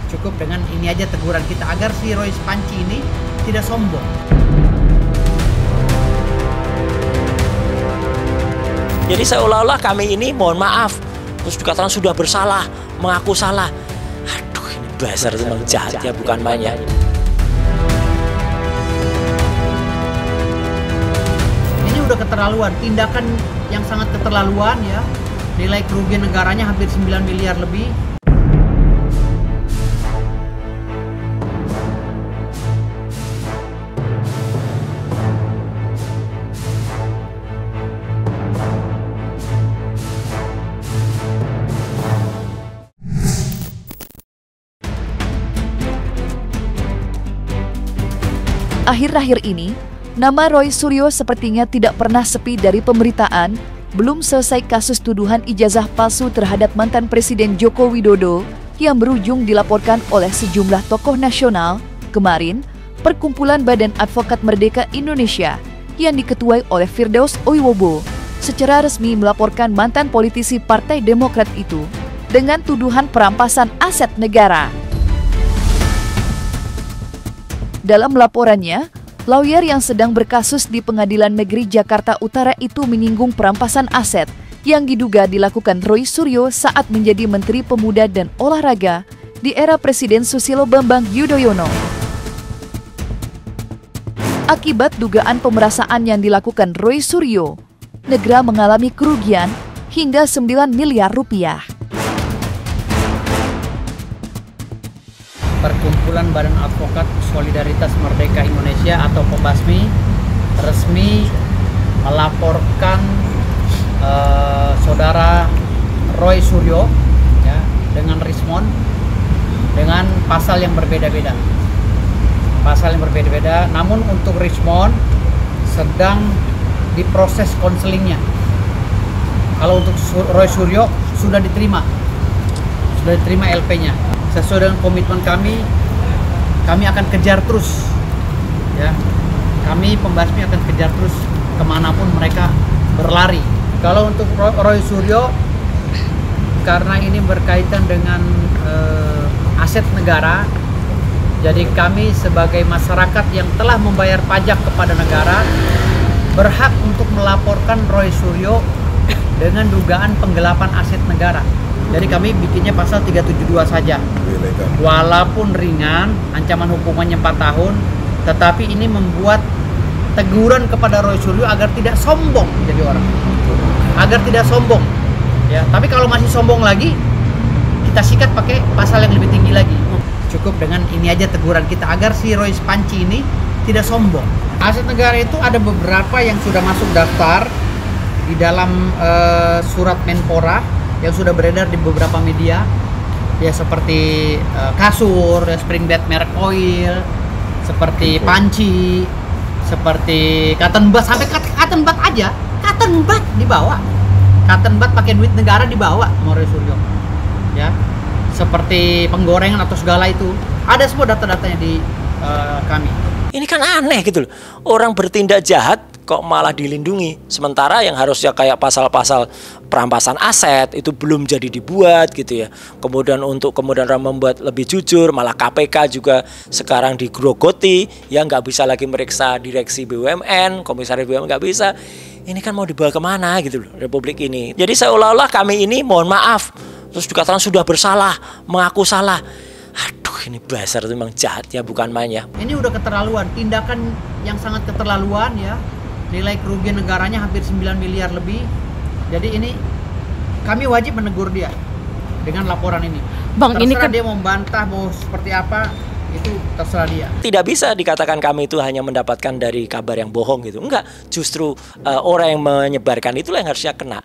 Cukup dengan ini aja teguran kita agar si Roy Panci ini tidak sombong. Jadi seolah-olah kami ini mohon maaf, terus dikatakan sudah bersalah, mengaku salah. Aduh, ini dasar memang jahat ya, bukan main ya. Ini udah keterlaluan, tindakan yang sangat keterlaluan ya. Nilai kerugian negaranya hampir 9 miliar lebih. Akhir-akhir ini, nama Roy Suryo sepertinya tidak pernah sepi dari pemberitaan. Belum selesai kasus tuduhan ijazah palsu terhadap mantan Presiden Joko Widodo yang berujung dilaporkan oleh sejumlah tokoh nasional. Kemarin, Perkumpulan Badan Advokat Merdeka Indonesia yang diketuai oleh Firdaus Oiwobo secara resmi melaporkan mantan politisi Partai Demokrat itu dengan tuduhan perampasan aset negara. Dalam laporannya, lawyer yang sedang berkasus di Pengadilan Negeri Jakarta Utara itu menyinggung perampasan aset yang diduga dilakukan Roy Suryo saat menjadi Menteri Pemuda dan Olahraga di era Presiden Susilo Bambang Yudhoyono. Akibat dugaan pemerasan yang dilakukan Roy Suryo, negara mengalami kerugian hingga 9 miliar rupiah. Perkumpulan Badan Advokat Solidaritas Merdeka Indonesia atau PEBASMI resmi melaporkan saudara Roy Suryo ya, dengan Rismon dengan pasal yang berbeda-beda. Namun untuk Rismon sedang diproses konselingnya. Kalau untuk Roy Suryo sudah diterima LP-nya. Sesuai dengan komitmen kami akan kejar terus, ya. Kami PEBASMI akan kejar terus kemanapun mereka berlari. Kalau untuk Roy Suryo, karena ini berkaitan dengan aset negara, jadi kami sebagai masyarakat yang telah membayar pajak kepada negara berhak untuk melaporkan Roy Suryo dengan dugaan penggelapan aset negara. Jadi kami bikinnya pasal 372 saja. Walaupun ringan, ancaman hukumannya 4 tahun, tetapi ini membuat teguran kepada Roy Suryo agar tidak sombong jadi orang. Agar tidak sombong. Ya, tapi kalau masih sombong lagi, kita sikat pakai pasal yang lebih tinggi lagi. Cukup dengan ini aja teguran kita agar si Roy Panci ini tidak sombong. Aset negara itu ada beberapa yang sudah masuk daftar di dalam surat Menpora yang sudah beredar di beberapa media, ya seperti kasur, spring bed merek oil, seperti panci, seperti cotton bud, sampai cotton bud aja, cotton bud dibawa, cotton bud pakai duit negara dibawa, Roy Suryo, ya, seperti penggorengan atau segala itu, ada semua data-datanya di kami. Ini kan aneh gitu loh, orang bertindak jahat kok malah dilindungi, sementara yang harusnya kayak pasal-pasal perampasan aset itu belum jadi dibuat gitu ya. Kemudian orang membuat lebih jujur, malah KPK juga sekarang digrogoti, yang nggak bisa lagi meriksa direksi BUMN, komisaris BUMN nggak bisa. Ini kan mau dibawa kemana gitu loh Republik ini. Jadi seolah-olah kami ini mohon maaf, terus dikatakan sudah bersalah, mengaku salah. Aduh, ini dasar memang jahat ya, bukan main ya. Ini udah keterlaluan, tindakan yang sangat keterlaluan ya. Nilai kerugian negaranya hampir 9 miliar lebih. Jadi ini kami wajib menegur dia dengan laporan ini. Bang, terserah ini kan dia mau membantah, mau seperti apa, itu terserah dia. Tidak bisa dikatakan kami itu hanya mendapatkan dari kabar yang bohong gitu. Enggak, justru orang yang menyebarkan itulah yang harusnya kena.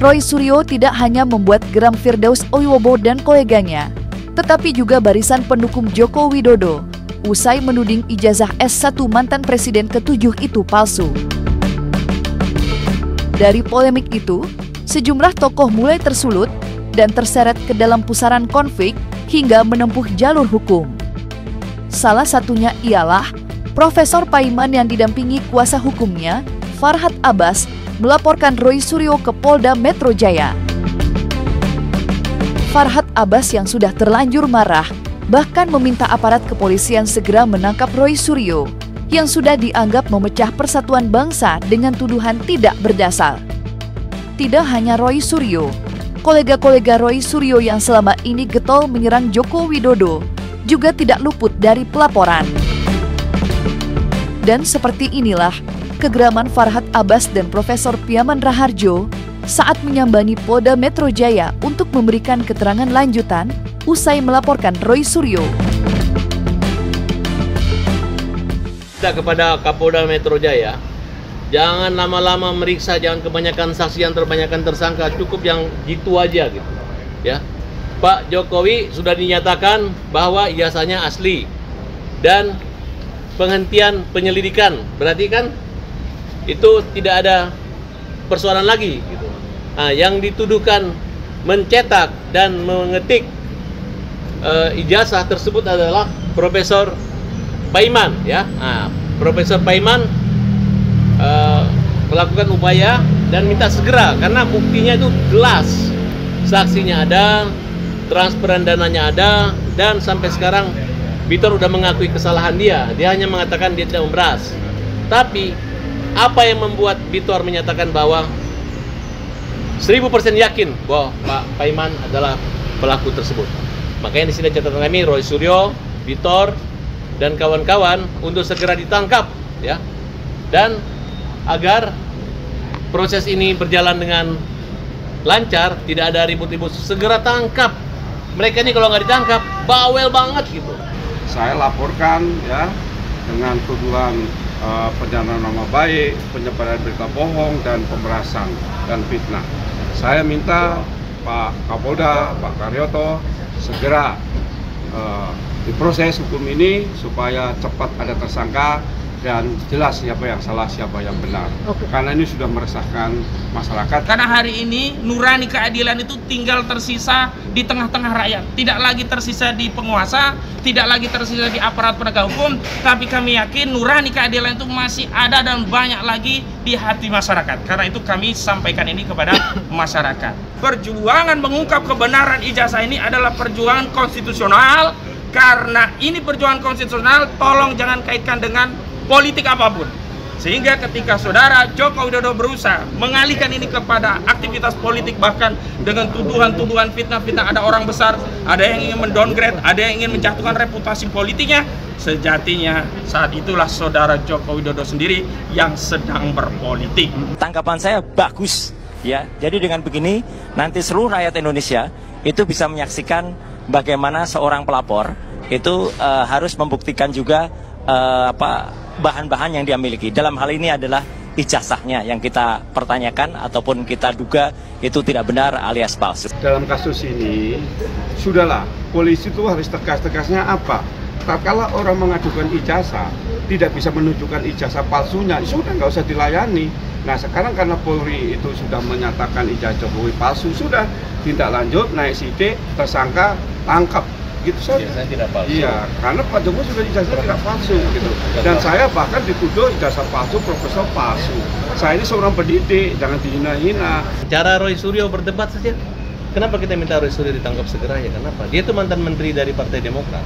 Roy Suryo tidak hanya membuat geram Firdaus Oiwobo dan koleganya, tetapi juga barisan pendukung Joko Widodo, usai menuding ijazah S1 mantan presiden ke-7 itu palsu. Dari polemik itu, sejumlah tokoh mulai tersulut dan terseret ke dalam pusaran konflik hingga menempuh jalur hukum. Salah satunya ialah Profesor Paiman yang didampingi kuasa hukumnya, Farhad Abbas, melaporkan Roy Suryo ke Polda Metro Jaya. Farhad Abbas yang sudah terlanjur marah bahkan meminta aparat kepolisian segera menangkap Roy Suryo yang sudah dianggap memecah persatuan bangsa dengan tuduhan tidak berdasar. Tidak hanya Roy Suryo, kolega-kolega Roy Suryo yang selama ini getol menyerang Joko Widodo juga tidak luput dari pelaporan. Dan seperti inilah kegeraman Farhad Abbas dan Profesor Piaman Raharjo saat menyambangi Polda Metro Jaya untuk memberikan keterangan lanjutan usai melaporkan Roy Suryo. Kita kepada Kapolda Metro Jaya, jangan lama-lama meriksa, jangan kebanyakan saksi yang terbanyakan tersangka, cukup yang gitu aja gitu. Ya, Pak Jokowi sudah dinyatakan bahwa ijazahnya asli dan penghentian penyelidikan, berarti kan itu tidak ada persoalan lagi gitu. Nah, yang dituduhkan mencetak dan mengetik ijazah tersebut adalah Profesor Paiman, ya. Nah, Profesor Paiman melakukan upaya dan minta segera karena buktinya itu jelas, saksinya ada, transferan dananya ada, dan sampai sekarang Bitor udah mengakui kesalahan dia. Dia hanya mengatakan dia tidak memeras. Tapi apa yang membuat Bitor menyatakan bahwa 1000% yakin bahwa Pak Paiman adalah pelaku tersebut? Makanya di sini catatan kami, Roy Suryo, Bitor, dan kawan-kawan untuk segera ditangkap, ya, dan agar proses ini berjalan dengan lancar, tidak ada ribut-ribut, segera tangkap mereka ini. Kalau nggak ditangkap, bawel banget gitu. Saya laporkan, ya, dengan tuduhan pencemaran nama baik, penyebaran berita bohong, dan pemerasan dan fitnah. Saya minta Pak Kapolda, Pak Karyoto segera diproses hukum ini supaya cepat ada tersangka dan jelas siapa yang salah, siapa yang benar. Karena ini sudah meresahkan masyarakat. Karena hari ini nurani keadilan itu tinggal tersisa di tengah-tengah rakyat. Tidak lagi tersisa di penguasa, tidak lagi tersisa di aparat penegak hukum, tapi kami yakin nurani keadilan itu masih ada dan banyak lagi di hati masyarakat. Karena itu kami sampaikan ini kepada masyarakat. Perjuangan mengungkap kebenaran ijazah ini adalah perjuangan konstitusional. Karena ini perjuangan konstitusional, tolong jangan kaitkan dengan politik apapun. Sehingga ketika saudara Joko Widodo berusaha mengalihkan ini kepada aktivitas politik, bahkan dengan tuduhan-tuduhan fitnah-fitnah, ada orang besar, ada yang ingin mendowngrade, ada yang ingin menjatuhkan reputasi politiknya, sejatinya saat itulah saudara Joko Widodo sendiri yang sedang berpolitik. Tanggapan saya bagus, ya. Jadi dengan begini nanti seluruh rakyat Indonesia itu bisa menyaksikan bagaimana seorang pelapor itu harus membuktikan juga bahan-bahan yang dia miliki. Dalam hal ini adalah ijazahnya yang kita pertanyakan ataupun kita duga itu tidak benar alias palsu. Dalam kasus ini, sudahlah, polisi itu harus tegas-tegasnya apa? Tatkala orang mengajukan ijazah, tidak bisa menunjukkan ijazah palsunya, sudah nggak usah dilayani. Nah, sekarang karena Polri itu sudah menyatakan ijazah Jokowi palsu, sudah tindak lanjut, naik sidik, tersangka, tangkap. Gitu saja. Ijazahnya tidak palsu. Iya, karena Pak Jokowi sudah ijazah tidak palsu gitu. Dan saya bahkan dituduh ijazah palsu, profesor palsu. Saya ini seorang pendidik, jangan dihina-hina. Cara Roy Suryo berdebat saja. Kenapa kita minta Roy Suryo ditangkap segera ya? Kenapa? Dia itu mantan menteri dari Partai Demokrat.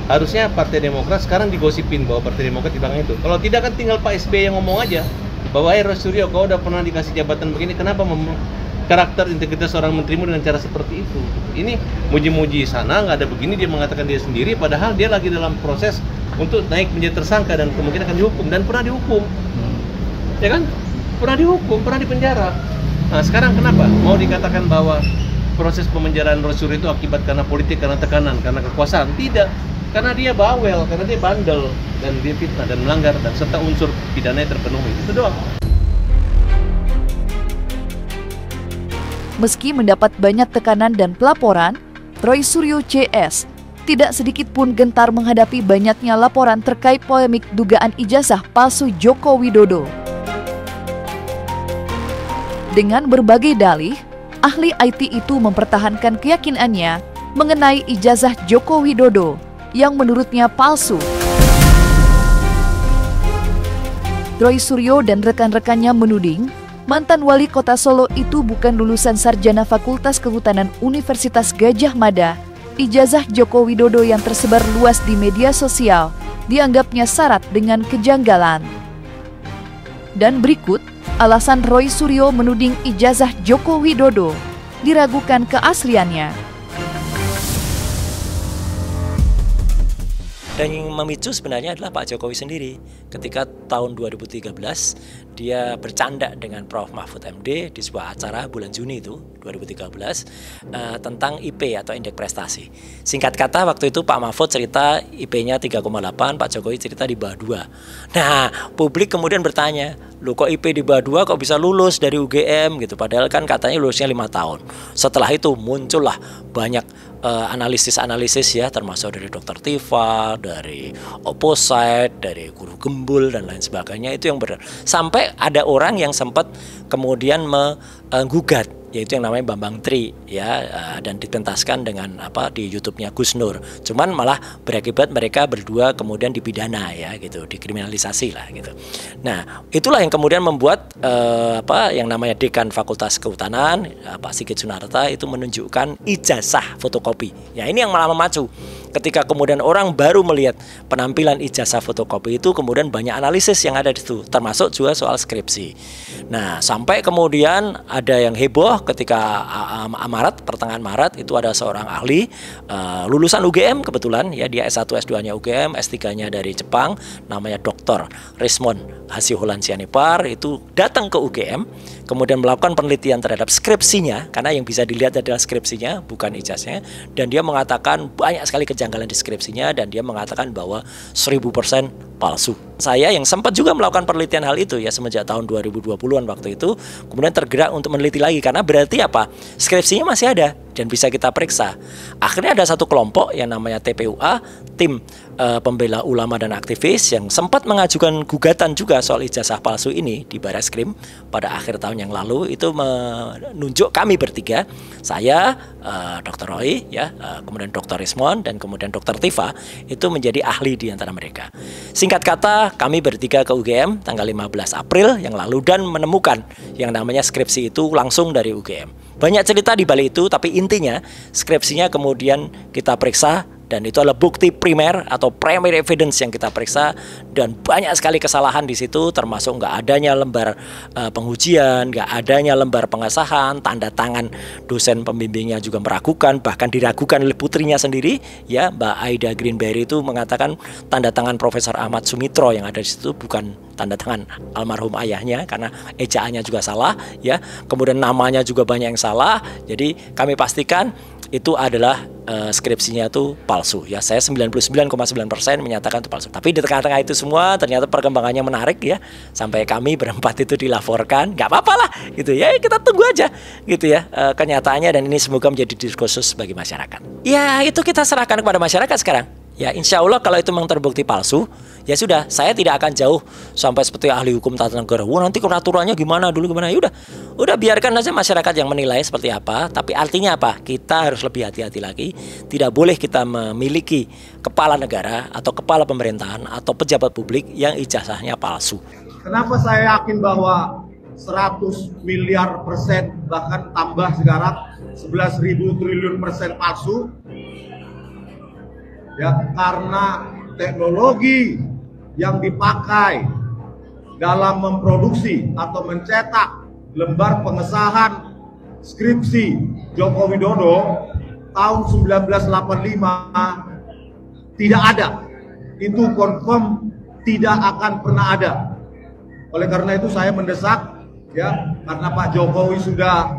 Harusnya Partai Demokrat sekarang digosipin bahwa Partai Demokrat di belakang itu. Kalau tidak kan tinggal Pak SBY yang ngomong aja bahwa Roy Suryo, kau udah pernah dikasih jabatan begini, kenapa karakter integritas seorang menterimu dengan cara seperti itu? Ini muji-muji sana, nggak ada begini, dia mengatakan dia sendiri, padahal dia lagi dalam proses untuk naik menjadi tersangka dan kemungkinan akan dihukum, dan pernah dihukum, ya kan? Pernah dihukum, pernah dipenjara. Nah, sekarang kenapa mau dikatakan bahwa proses pemenjaraan Roy Suryo itu akibat karena politik, karena tekanan, karena kekuasaan? Tidak, karena dia bawel, karena dia bandel, dan dia fitnah dan melanggar, dan serta unsur pidananya terpenuhi. Itu doang. Meski mendapat banyak tekanan dan pelaporan, Roy Suryo CS tidak sedikit pun gentar menghadapi banyaknya laporan terkait polemik dugaan ijazah palsu Joko Widodo. Dengan berbagai dalih, ahli IT itu mempertahankan keyakinannya mengenai ijazah Joko Widodo yang menurutnya palsu. Roy Suryo dan rekan-rekannya menuding Mantan wali kota Solo itu bukan lulusan sarjana Fakultas Kehutanan Universitas Gadjah Mada. Ijazah Joko Widodo yang tersebar luas di media sosial dianggapnya syarat dengan kejanggalan. Dan berikut alasan Roy Suryo menuding ijazah Joko Widodo diragukan keasliannya. Dan yang memicu sebenarnya adalah Pak Jokowi sendiri. Ketika tahun 2013 dia bercanda dengan Prof. Mahfud MD di sebuah acara bulan Juni itu 2013 tentang IP atau indeks prestasi. Singkat kata waktu itu Pak Mahfud cerita IP-nya 3,8, Pak Jokowi cerita di bawah 2. Nah, publik kemudian bertanya, loh kok IP di bawah 2 kok bisa lulus dari UGM gitu, padahal kan katanya lulusnya 5 tahun. Setelah itu muncullah banyak analisis-analisis ya, termasuk dari Dr. Tifa, dari Opposite, dari Guru Gembul dan lain sebagainya, itu yang benar. Sampai ada orang yang sempat kemudian menggugat, yaitu yang namanya Bambang Tri ya, dan ditentaskan dengan di YouTube-nya Gus Nur. Cuman malah berakibat mereka berdua kemudian dipidana ya gitu, dikriminalisasi lah gitu. Nah, itulah yang kemudian membuat yang namanya Dekan Fakultas Kehutanan Pak Sigit Sunarta itu menunjukkan ijazah fotokopi. Ya, ini yang malah memacu. Ketika kemudian orang baru melihat penampilan ijazah fotokopi itu, kemudian banyak analisis yang ada di situ, termasuk juga soal skripsi. Nah, sampai kemudian ada yang heboh ketika pertengahan Maret itu ada seorang ahli lulusan UGM kebetulan ya, dia S1 S2-nya UGM, S3-nya dari Jepang, namanya Dr. Rismond Hasiholan Sianipar, itu datang ke UGM kemudian melakukan penelitian terhadap skripsinya, karena yang bisa dilihat adalah skripsinya bukan ijazahnya, dan dia mengatakan banyak sekali kejanggalan di skripsinya, dan dia mengatakan bahwa 1000% palsu. Saya yang sempat juga melakukan penelitian hal itu ya semenjak tahun 2020-an waktu itu, kemudian tergerak untuk meneliti lagi, karena berarti apa? Skripsinya masih ada dan bisa kita periksa. Akhirnya ada satu kelompok yang namanya TPUA, tim pembela ulama dan aktivis, yang sempat mengajukan gugatan juga soal ijazah palsu ini di Barreskrim pada akhir tahun yang lalu. Itu menunjuk kami bertiga, saya, Dr. Roy ya, kemudian Dr. Rismond, dan kemudian Dr. Tifa, itu menjadi ahli di antara mereka. Singkat kata, kami bertiga ke UGM tanggal 15 April yang lalu dan menemukan yang namanya skripsi itu langsung dari UGM. Banyak cerita di balik itu, tapi intinya skripsinya kemudian kita periksa, dan itu adalah bukti primer atau primary evidence yang kita periksa, dan banyak sekali kesalahan di situ, termasuk nggak adanya lembar pengujian, nggak adanya lembar pengesahan, tanda tangan dosen pembimbingnya juga meragukan, bahkan diragukan oleh putrinya sendiri ya, Mbak Aida Greenberry itu mengatakan tanda tangan Profesor Ahmad Sumitro yang ada di situ bukan tanda tangan almarhum ayahnya, karena ejaannya juga salah ya, kemudian namanya juga banyak yang salah. Jadi kami pastikan itu adalah skripsinya itu palsu ya. Saya 99,9% menyatakan itu palsu. Tapi di tengah-tengah itu semua ternyata perkembangannya menarik ya, sampai kami berempat itu dilaporkan. Nggak apa-apa lah gitu ya, kita tunggu aja gitu ya kenyataannya, dan ini semoga menjadi diskursus bagi masyarakat. Ya, itu kita serahkan kepada masyarakat sekarang. Ya, insya Allah kalau itu memang terbukti palsu, ya sudah, saya tidak akan jauh sampai seperti ahli hukum tata negara. Wah, nanti peraturannya gimana dulu gimana? Ya udah biarkan aja masyarakat yang menilai seperti apa. Tapi artinya apa? Kita harus lebih hati-hati lagi. Tidak boleh kita memiliki kepala negara atau kepala pemerintahan atau pejabat publik yang ijazahnya palsu. Kenapa saya yakin bahwa 100 miliar persen bahkan tambah sekarang 11.000 triliun persen palsu? Ya, karena teknologi yang dipakai dalam memproduksi atau mencetak lembar pengesahan skripsi Joko Widodo tahun 1985 tidak ada. Itu confirm tidak akan pernah ada. Oleh karena itu saya mendesak ya, karena Pak Jokowi sudah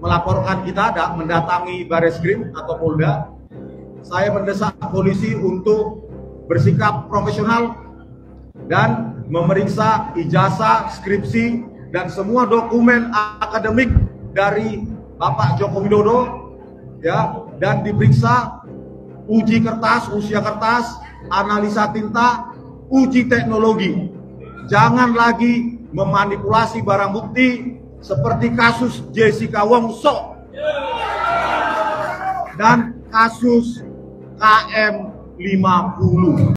melaporkan kita mendatangi Barreskrim atau Polda, saya mendesak polisi untuk bersikap profesional dan memeriksa ijazah, skripsi, dan semua dokumen akademik dari Bapak Joko Widodo ya, dan diperiksa uji kertas, usia kertas, analisa tinta, uji teknologi. Jangan lagi memanipulasi barang bukti seperti kasus Jessica Wongso dan kasus KM50.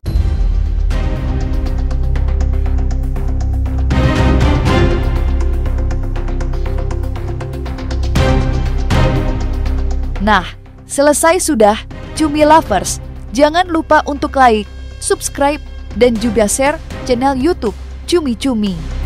Nah, selesai sudah, Cumi Lovers. Jangan lupa untuk like, subscribe, dan juga share channel YouTube Cumi Cumi.